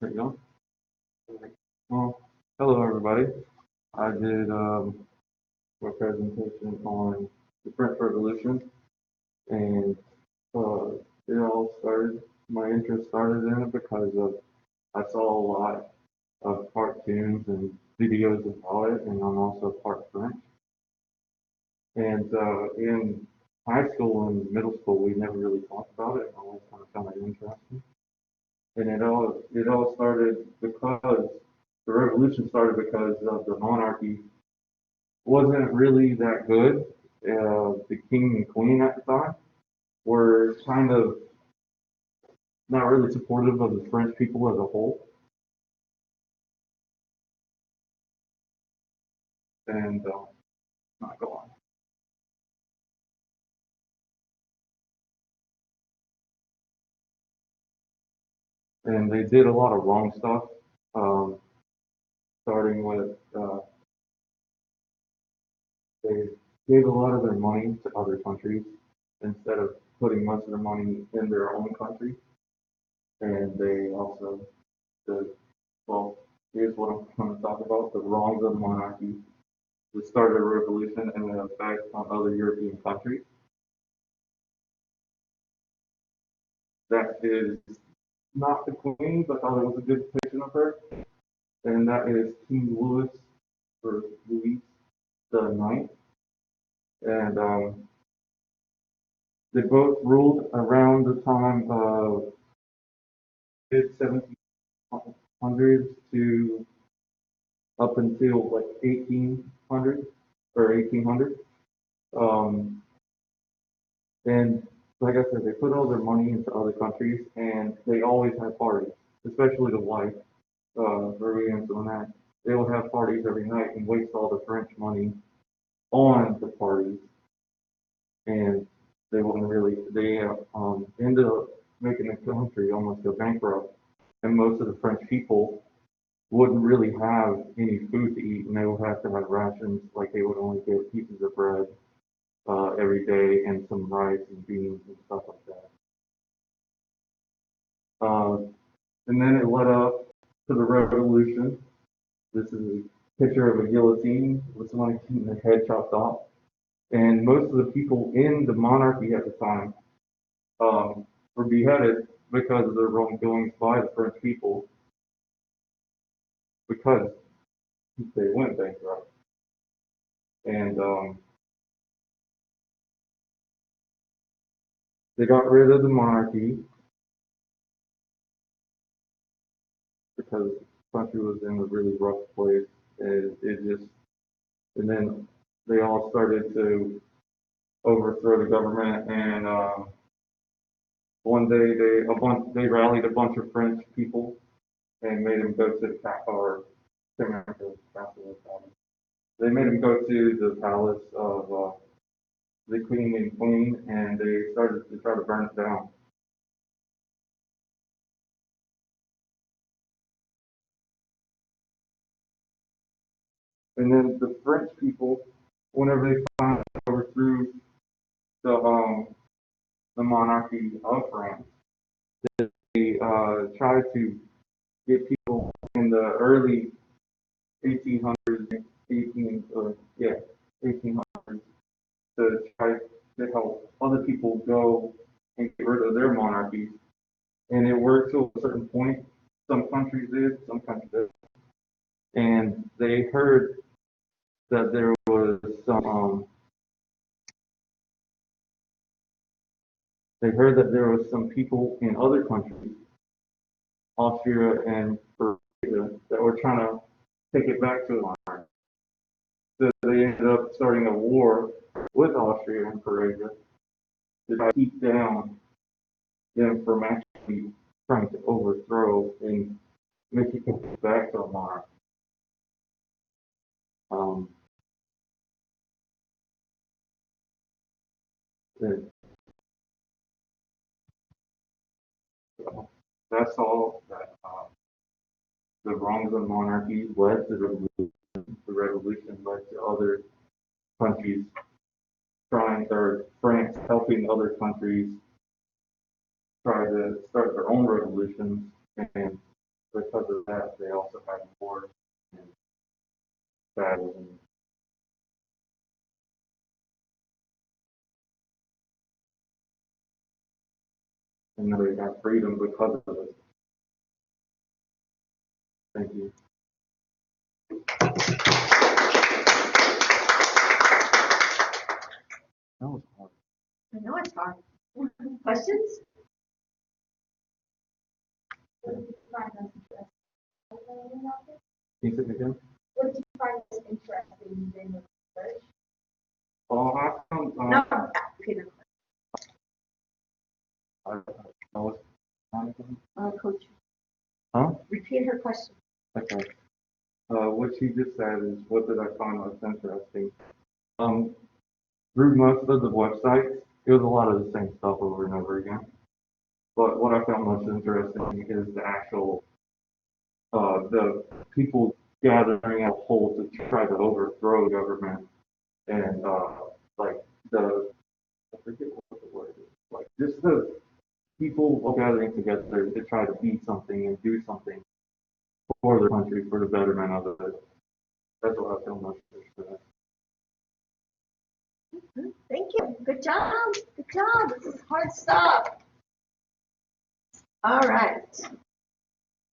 There you go. Well, hello everybody. I did a presentation on the French Revolution, and uh, it all started. My interest started in it because of I saw a lot of cartoons and videos about it, and I'm also part French. And in high school and middle school, we never really talked about it. I always kind of found it interesting. And it all started because the revolution started because of the monarchy wasn't really that good. The king and queen at the time were kind of not really supportive of the French people as a whole, and not go on. And they did a lot of wrong stuff, um, starting with they gave a lot of their money to other countries instead of putting most of their money in their own country. And they also the well, here's what I'm going to talk about: the wrongs of monarchy, the start of a revolution, and the effect on other European countries. That is not the Queen, but I thought it was a good depiction of her, and that is King Louis or Louis the Ninth, and they both ruled around the time of mid 1700s to up until like 1800 or 1800. Um, and like I said, they put all their money into other countries, and they always have parties, especially the wife, Marie Antoinette. They will have parties every night and waste all the French money on the parties, and they wouldn't really. They ended up making the country almost go bankrupt, and most of the French people wouldn't really have any food to eat, and they would have to have rations. Like they would only get pieces of bread every day and some rice and beans and stuff like that. Uh, and then it led up to the revolution. This is a picture of a guillotine with someone getting their head chopped off. And most of the people in the monarchy at the time were beheaded because of their wrongdoings by the French people because they went bankrupt. And they got rid of the monarchy because the country was in a really rough place. It just, and then they all started to overthrow the government. And one day they rallied a bunch of French people and made them go to the capital or capital. They made them go to the palace of the king and queen, and they started to try to burn it down. And then the French people, whenever they finally overthrew the monarchy of France, they tried to get people in the early 1800s, 18 or yeah, 1800s to try to help other people go and get rid of their monarchies. And it worked to a certain point. Some countries did, some countries did. And they heard that there was some they heard that there was some people in other countries, Austria and Croatia, that were trying to take it back to the monarchy. So they ended up starting a war with Austria and Croatia to try to keep down them from actually trying to overthrow and make it go back to a monarchy. Um, and so that's all that the wrongs of monarchy led to the revolution. The revolution led to other countries trying, or France helping other countries try to start their own revolutions, and because of that, they also had wars and battles. And now they got freedom because of it. Thank you. That was hard. I know it's hard. Questions? What did you find most interesting? Can you say it again? What did you find most interesting in the research? I found, No. Okay, I was, Coach, huh? repeat her question. Okay. What she just said is, what did I find most interesting? Through most of the websites, it was a lot of the same stuff over and over again. But what I found most interesting is the actual, the people gathering as a whole to try to overthrow the government and, like I forget what the word is, like just the people all gathering together to try to beat something and do something for the country, for the betterment of it. That's what I feel most interested in. Thank you. Good job. Good job. This is hard stuff. All right.